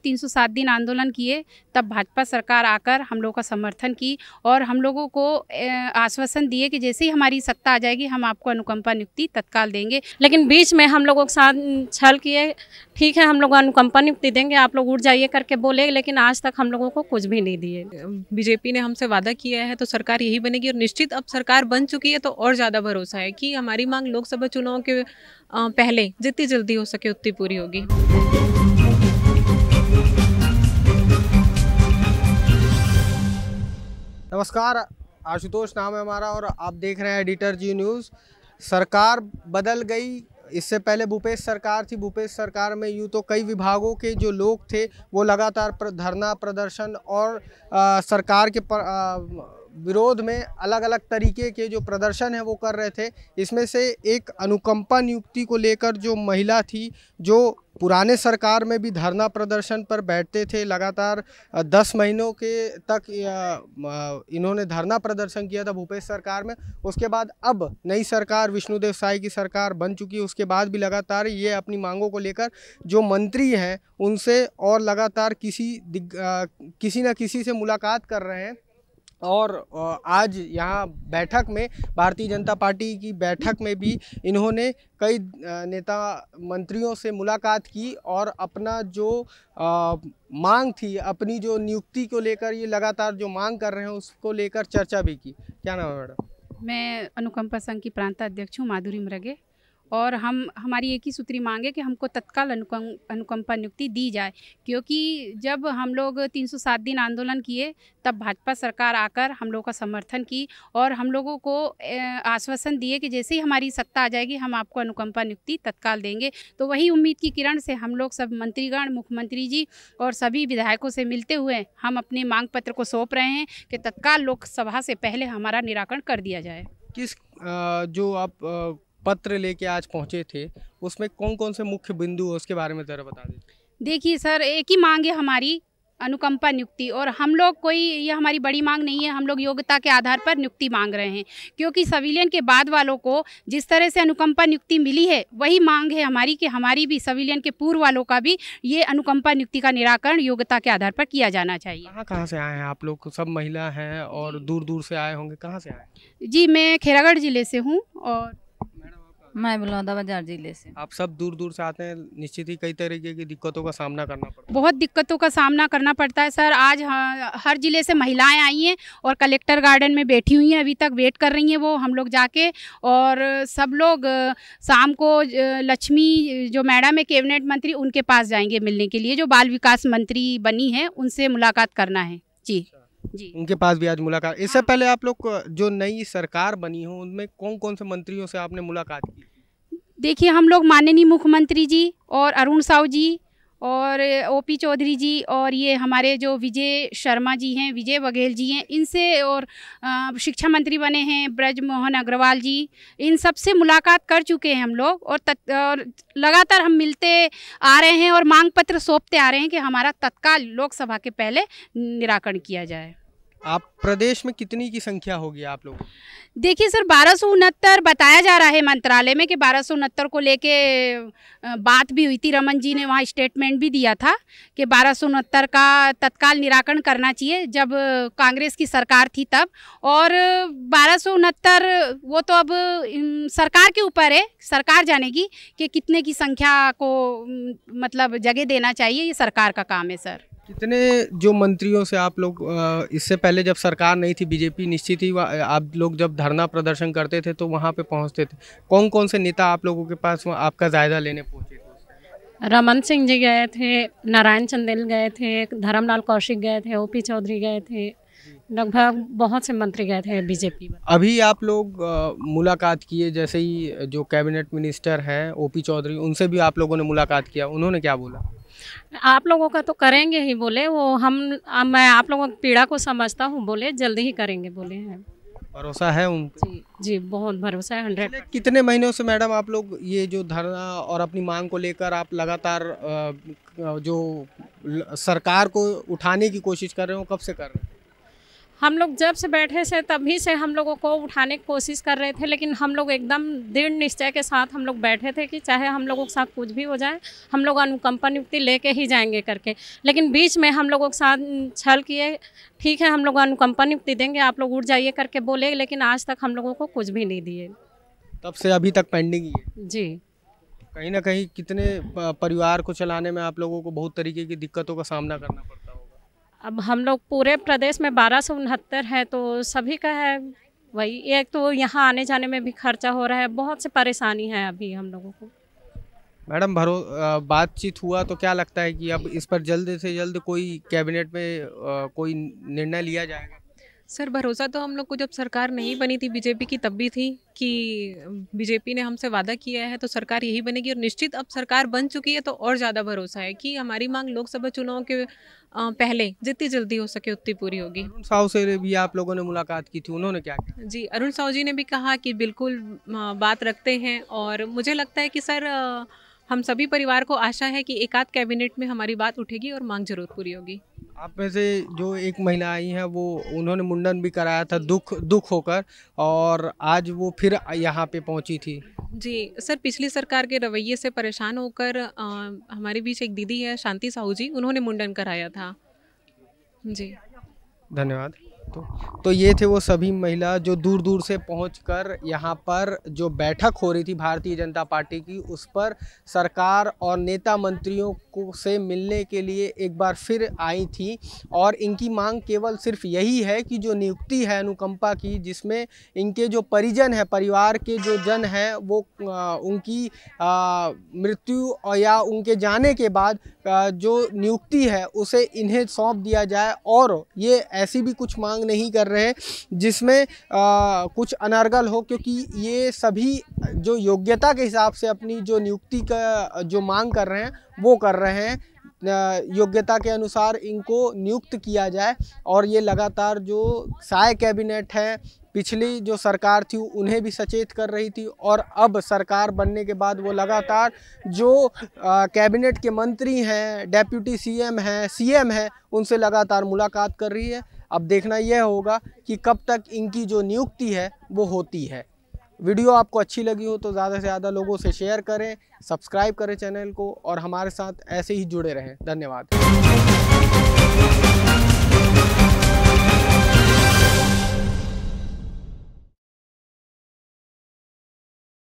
307 दिन आंदोलन किए तब भाजपा सरकार आकर हम लोगों का समर्थन की और हम लोगों को आश्वासन दिए कि जैसे ही हमारी सत्ता आ जाएगी हम आपको अनुकंपा नियुक्ति तत्काल देंगे। लेकिन बीच में हम लोगों के साथ छल किए, ठीक है हम लोग अनुकंपा नियुक्ति देंगे, आप लोग उठ जाइए करके बोले, लेकिन आज तक हम लोगों को कुछ भी नहीं दिए। बीजेपी ने हमसे वादा किया है तो सरकार यही बनेगी और निश्चित अब सरकार बन चुकी है तो और ज़्यादा भरोसा है कि हमारी मांग लोकसभा चुनाव के पहले जितनी जल्दी हो सके उतनी पूरी होगी। नमस्कार, आशुतोष नाम है हमारा और आप देख रहे हैं एडिटर जी न्यूज़। सरकार बदल गई। इससे पहले भूपेश सरकार थी। भूपेश सरकार में यूँ तो कई विभागों के जो लोग थे वो लगातार धरना प्रदर्शन और सरकार के विरोध में अलग अलग तरीके के जो प्रदर्शन है वो कर रहे थे। इसमें से एक अनुकंपा नियुक्ति को लेकर जो महिला थी, जो पुराने सरकार में भी धरना प्रदर्शन पर बैठते थे, लगातार 10 महीनों के तक इन्होंने धरना प्रदर्शन किया था भूपेश सरकार में। उसके बाद अब नई सरकार विष्णुदेव साय की सरकार बन चुकी है, उसके बाद भी लगातार ये अपनी मांगों को लेकर जो मंत्री हैं उनसे और लगातार किसी न किसी से मुलाकात कर रहे हैं। और आज यहाँ बैठक में भारतीय जनता पार्टी की बैठक में भी इन्होंने कई नेता मंत्रियों से मुलाकात की और अपना जो मांग थी, अपनी जो नियुक्ति को लेकर ये लगातार जो मांग कर रहे हैं उसको लेकर चर्चा भी की। क्या नाम है मैडम? मैं अनुकंपा संघ की प्रांत अध्यक्ष हूँ माधुरी मृगे और हमारी एक ही सूत्री मांग है कि हमको तत्काल अनुकंपा नियुक्ति दी जाए, क्योंकि जब हम लोग 307 दिन आंदोलन किए तब भाजपा सरकार आकर हम लोगों का समर्थन की और हम लोगों को आश्वासन दिए कि जैसे ही हमारी सत्ता आ जाएगी हम आपको अनुकंपा नियुक्ति तत्काल देंगे। तो वही उम्मीद की किरण से हम लोग सब मंत्रीगण, मुख्यमंत्री जी और सभी विधायकों से मिलते हुए हम अपने मांग पत्र को सौंप रहे हैं कि तत्काल लोकसभा से पहले हमारा निराकरण कर दिया जाए। किस जो आप पत्र लेके आज पहुंचे थे उसमें कौन कौन से मुख्य बिंदु है उसके बारे में ज़रा बता दें। देखिए सर, एक ही मांग है हमारी, अनुकंपा नियुक्ति। और हम लोग कोई ये हमारी बड़ी मांग नहीं है, हम लोग योग्यता के आधार पर नियुक्ति मांग रहे हैं, क्योंकि सिविलियन के बाद वालों को जिस तरह से अनुकंपा नियुक्ति मिली है वही मांग है हमारी कि हमारी भी सिविलियन के पूर्व वालों का भी ये अनुकंपा नियुक्ति का निराकरण योग्यता के आधार पर किया जाना चाहिए। कहाँ से आए हैं आप लोग? सब महिला हैं और दूर दूर से आए होंगे, कहाँ से आए? जी, मैं खैरागढ़ ज़िले से हूँ। और मैं बलौदाबाजार जिले से। आप सब दूर दूर से आते हैं, निश्चित ही कई तरीके की दिक्कतों का सामना करना पड़ता है। बहुत दिक्कतों का सामना करना पड़ता है सर। आज हर ज़िले से महिलाएं आई हैं और कलेक्टर गार्डन में बैठी हुई हैं, अभी तक वेट कर रही हैं वो हम लोग जाके। और सब लोग शाम को लक्ष्मी जो मैडम है कैबिनेट मंत्री, उनके पास जाएंगे मिलने के लिए, जो बाल विकास मंत्री बनी है उनसे मुलाकात करना है। जी जी, उनके पास भी आज मुलाकात। इससे पहले आप लोग जो नई सरकार बनी हो उनमें कौन कौन से मंत्रियों से आपने मुलाकात की? देखिए, हम लोग माननीय मुख्यमंत्री जी और अरुण साहू जी और ओपी चौधरी जी और ये हमारे जो विजय शर्मा जी हैं, विजय बघेल जी हैं, इनसे, और शिक्षा मंत्री बने हैं ब्रज मोहन अग्रवाल जी, इन सब से मुलाकात कर चुके हैं हम लोग। और लगातार हम मिलते आ रहे हैं और मांग पत्र सौंपते आ रहे हैं कि हमारा तत्काल लोकसभा के पहले निराकरण किया जाए। आप प्रदेश में कितनी की संख्या होगी आप लोग? देखिए सर, 1269 बताया जा रहा है मंत्रालय में कि 1269 को लेके बात भी हुई थी। रमन जी ने वहाँ स्टेटमेंट भी दिया था कि 1269 का तत्काल निराकरण करना चाहिए जब कांग्रेस की सरकार थी तब। और 1269 वो तो अब सरकार के ऊपर है, सरकार जानेगी कि कितने की संख्या को मतलब जगह देना चाहिए, ये सरकार का काम है सर। कितने जो मंत्रियों से आप लोग इससे पहले जब सरकार नहीं थी बीजेपी निश्चित ही, आप लोग जब धरना प्रदर्शन करते थे तो वहाँ पे पहुँचते थे, कौन कौन से नेता आप लोगों के पास आपका जायजा लेने पहुँचे थे? रमन सिंह जी गए थे, नारायण चंदेल गए थे, धर्मलाल कौशिक गए थे, ओपी चौधरी गए थे, लगभग बहुत से मंत्री गए थे बीजेपी में। अभी आप लोग मुलाकात किए, जैसे ही जो कैबिनेट मिनिस्टर हैं ओपी चौधरी, उनसे भी आप लोगों ने मुलाकात किया, उन्होंने क्या बोला? आप लोगों का तो करेंगे ही बोले वो, मैं आप लोगों की पीड़ा को समझता हूँ बोले, जल्दी ही करेंगे बोले हैं। भरोसा है उनको? जी जी, बहुत भरोसा है, 100। कितने महीनों से मैडम आप लोग ये जो धरना और अपनी मांग को लेकर आप लगातार जो सरकार को उठाने की कोशिश कर रहे हो, कब से कर रहे हैं? हम लोग जब से बैठे से तभी से हम लोगों को उठाने की कोशिश कर रहे थे, लेकिन हम लोग एकदम दृढ़ निश्चय के साथ हम लोग बैठे थे कि चाहे हम लोगों के साथ कुछ भी हो जाए, हम लोग अनुकंपा नियुक्ति लेके ही जाएंगे करके। लेकिन बीच में हम लोगों के साथ छल किए, ठीक है हम लोग अनुकंपा नियुक्ति देंगे, आप लोग उठ जाइए करके बोले, लेकिन आज तक हम लोगों को कुछ भी नहीं दिए। तब से अभी तक पेंडिंग ही है। जी, कहीं ना कहीं कितने परिवार को चलाने में आप लोगों को बहुत तरीके की दिक्कतों का सामना करना पड़ता होगा। अब हम लोग पूरे प्रदेश में 1269 है, तो सभी का है वही। एक तो यहाँ आने जाने में भी खर्चा हो रहा है, बहुत से परेशानी है अभी हम लोगों को। मैडम बातचीत हुआ तो क्या लगता है कि अब इस पर जल्द से जल्द कोई कैबिनेट में कोई निर्णय लिया जाएगा? सर भरोसा तो हम लोग को जब सरकार नहीं बनी थी बीजेपी की तब भी थी कि बीजेपी ने हमसे वादा किया है तो सरकार यही बनेगी, और निश्चित अब सरकार बन चुकी है तो और ज़्यादा भरोसा है कि हमारी मांग लोकसभा चुनाव के पहले जितनी जल्दी हो सके उतनी पूरी होगी। अरुण साहू से भी आप लोगों ने मुलाकात की थी, उन्होंने क्या कहा? जी, अरुण साहू जी ने भी कहा कि बिल्कुल बात रखते हैं, और मुझे लगता है कि सर हम सभी परिवार को आशा है कि एकाध कैबिनेट में हमारी बात उठेगी और मांग जरूर पूरी होगी। आप में से जो एक महिला आई हैं वो उन्होंने मुंडन भी कराया था दुख होकर, और आज वो फिर यहाँ पे पहुँची थी। जी सर, पिछली सरकार के रवैये से परेशान होकर हमारे बीच एक दीदी है शांति साहू जी, उन्होंने मुंडन कराया था। जी धन्यवाद। तो ये थे वो सभी महिला जो दूर दूर से पहुंचकर यहाँ पर जो बैठक हो रही थी भारतीय जनता पार्टी की, उस पर सरकार और नेता मंत्रियों को से मिलने के लिए एक बार फिर आई थी। और इनकी मांग केवल सिर्फ यही है कि जो नियुक्ति है अनुकंपा की, जिसमें इनके जो परिजन है, परिवार के जो जन हैं, वो उनकी मृत्यु या उनके जाने के बाद जो नियुक्ति है उसे इन्हें सौंप दिया जाए। और ये ऐसी भी कुछ मांग नहीं कर रहे जिसमें कुछ अनर्गल हो, क्योंकि ये सभी जो योग्यता के हिसाब से अपनी जो नियुक्ति का जो मांग कर रहे हैं वो कर रहे हैं। योग्यता के अनुसार इनको नियुक्त किया जाए। और ये लगातार जो साय कैबिनेट है, पिछली जो सरकार थी उन्हें भी सचेत कर रही थी, और अब सरकार बनने के बाद वो लगातार जो कैबिनेट के मंत्री हैं, डेप्यूटी सीएम हैं, सीएम हैं, उनसे लगातार मुलाकात कर रही है। अब देखना यह होगा कि कब तक इनकी जो नियुक्ति है वो होती है। वीडियो आपको अच्छी लगी हो तो ज़्यादा से ज़्यादा लोगों से शेयर करें, सब्सक्राइब करें चैनल को, और हमारे साथ ऐसे ही जुड़े रहें। धन्यवाद।